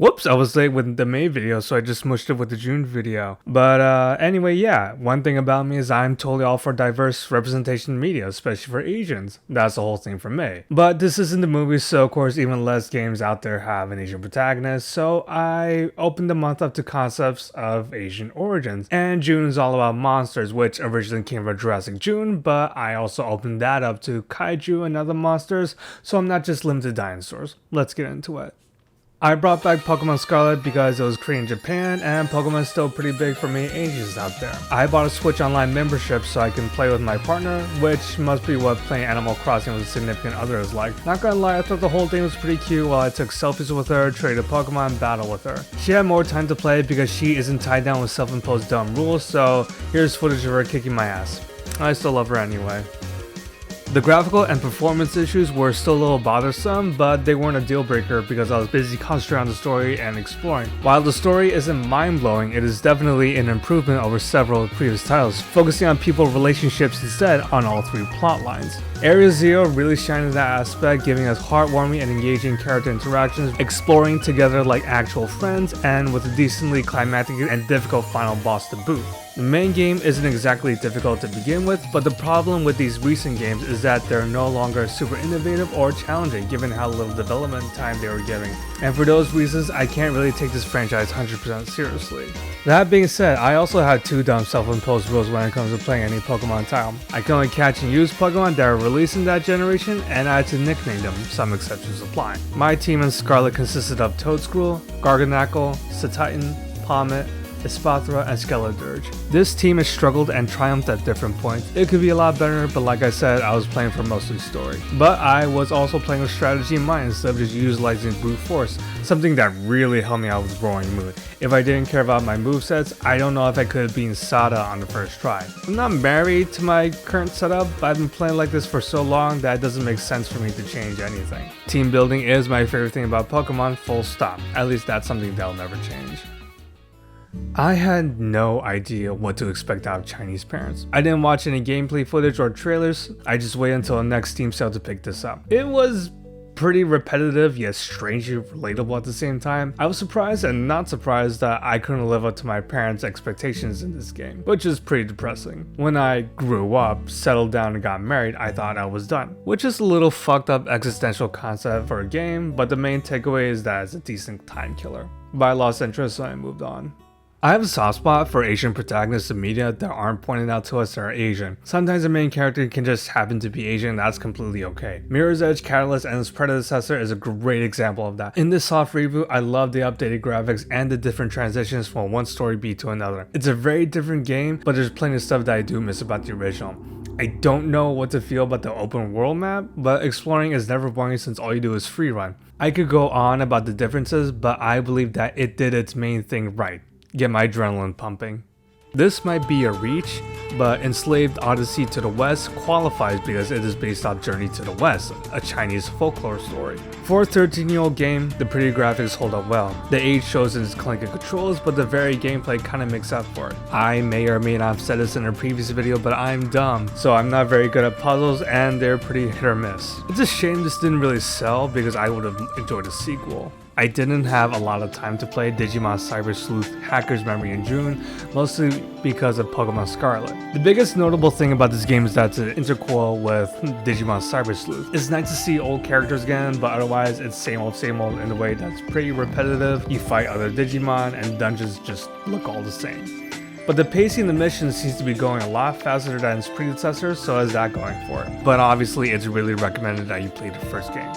Whoops, I was late with the May video, so I just smushed it with the June video. But anyway, yeah, one thing about me is I'm totally all for diverse representation in media, especially for Asians. That's the whole thing for May. But this isn't the movie, so of course even less games out there have an Asian protagonist, so I opened the month up to concepts of Asian origins. And June is all about monsters, which originally came from Jurassic June, but I also opened that up to kaiju and other monsters, so I'm not just limited to dinosaurs. Let's get into it. I brought back Pokemon Scarlet because it was created in Japan and Pokemon is still pretty big for many Asians out there. I bought a Switch Online membership so I can play with my partner, which must be what playing Animal Crossing with a significant other is like. Not gonna lie, I thought the whole thing was pretty cute while I took selfies with her, traded Pokemon, battle with her. She had more time to play because she isn't tied down with self-imposed dumb rules, so here's footage of her kicking my ass. I still love her anyway. The graphical and performance issues were still a little bothersome, but they weren't a deal breaker because I was busy concentrating on the story and exploring. While the story isn't mind-blowing, it is definitely an improvement over several previous titles, focusing on people relationships instead on all three plot lines. Area Zero really shined in that aspect, giving us heartwarming and engaging character interactions, exploring together like actual friends, and with a decently climactic and difficult final boss to boot. The main game isn't exactly difficult to begin with, but the problem with these recent games is that they're no longer super innovative or challenging given how little development time they were giving. And for those reasons, I can't really take this franchise 100% seriously. That being said, I also had two dumb self-imposed rules when it comes to playing any Pokemon title. I can only catch and use Pokemon that are released in that generation, and I had to nickname them, some exceptions apply. My team in Scarlet consisted of Toedscruel, Garganacl, Cetitan, Palmet, Espathra, and Skeledirge. This team has struggled and triumphed at different points. It could be a lot better, but like I said, I was playing for mostly story. But I was also playing with strategy in mind instead of just utilizing brute force, something that really helped me out with Roaring Moon. If I didn't care about my movesets, I don't know if I could have been Sada on the first try. I'm not married to my current setup, but I've been playing like this for so long that it doesn't make sense for me to change anything. Team building is my favorite thing about Pokemon, full stop. At least that's something that'll never change. I had no idea what to expect out of Chinese parents. I didn't watch any gameplay footage or trailers, I just waited until the next Steam sale to pick this up. It was pretty repetitive yet strangely relatable at the same time. I was surprised and not surprised that I couldn't live up to my parents' expectations in this game, which is pretty depressing. When I grew up, settled down and got married, I thought I was done, which is a little fucked up existential concept for a game, but the main takeaway is that it's a decent time killer. But I lost interest so I moved on. I have a soft spot for Asian protagonists in media that aren't pointed out to us that are Asian. Sometimes the main character can just happen to be Asian and that's completely okay. Mirror's Edge Catalyst and its predecessor is a great example of that. In this soft reboot, I love the updated graphics and the different transitions from one story beat to another. It's a very different game, but there's plenty of stuff that I do miss about the original. I don't know what to feel about the open world map, but exploring is never boring since all you do is free run. I could go on about the differences, but I believe that it did its main thing right. Get my adrenaline pumping. This might be a reach, but Enslaved Odyssey to the West qualifies because it is based off Journey to the West, a Chinese folklore story. For a 13-year-old game, the pretty graphics hold up well. The age shows in its clunky controls, but the very gameplay kinda makes up for it. I may or may not have said this in a previous video, but I'm dumb, so I'm not very good at puzzles and they're pretty hit or miss. It's a shame this didn't really sell because I would have enjoyed a sequel. I didn't have a lot of time to play Digimon Cyber Sleuth Hacker's Memory in June, mostly because of Pokemon Scarlet. The biggest notable thing about this game is that it's an interquel with Digimon Cyber Sleuth. It's nice to see old characters again, but otherwise it's same old in a way that's pretty repetitive. You fight other Digimon and dungeons just look all the same. But the pacing of the mission seems to be going a lot faster than its predecessor, so is that going for it. But obviously it's really recommended that you play the first game.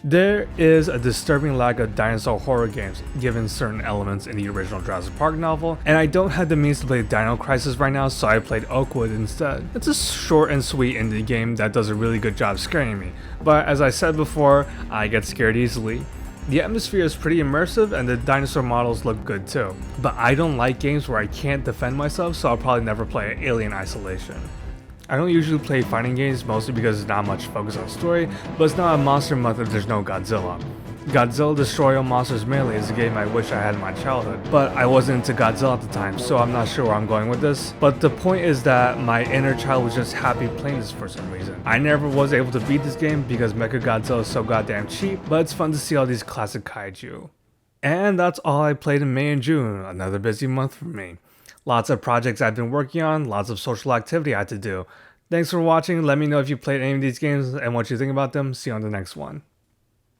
There is a disturbing lack of dinosaur horror games, given certain elements in the original Jurassic Park novel, and I don't have the means to play Dino Crisis right now, so I played Oakwood instead. It's a short and sweet indie game that does a really good job scaring me, but as I said before, I get scared easily. The atmosphere is pretty immersive and the dinosaur models look good too, but I don't like games where I can't defend myself, so I'll probably never play Alien Isolation. I don't usually play fighting games mostly because there's not much focus on story, but it's not a monster month if there's no Godzilla. Godzilla Destroy All Monsters Melee is a game I wish I had in my childhood, but I wasn't into Godzilla at the time, so I'm not sure where I'm going with this. But the point is that my inner child was just happy playing this for some reason. I never was able to beat this game because Mechagodzilla is so goddamn cheap, but it's fun to see all these classic kaiju. And that's all I played in May and June, another busy month for me. Lots of projects I've been working on, lots of social activity I had to do. Thanks for watching. Let me know if you played any of these games and what you think about them. See you on the next one.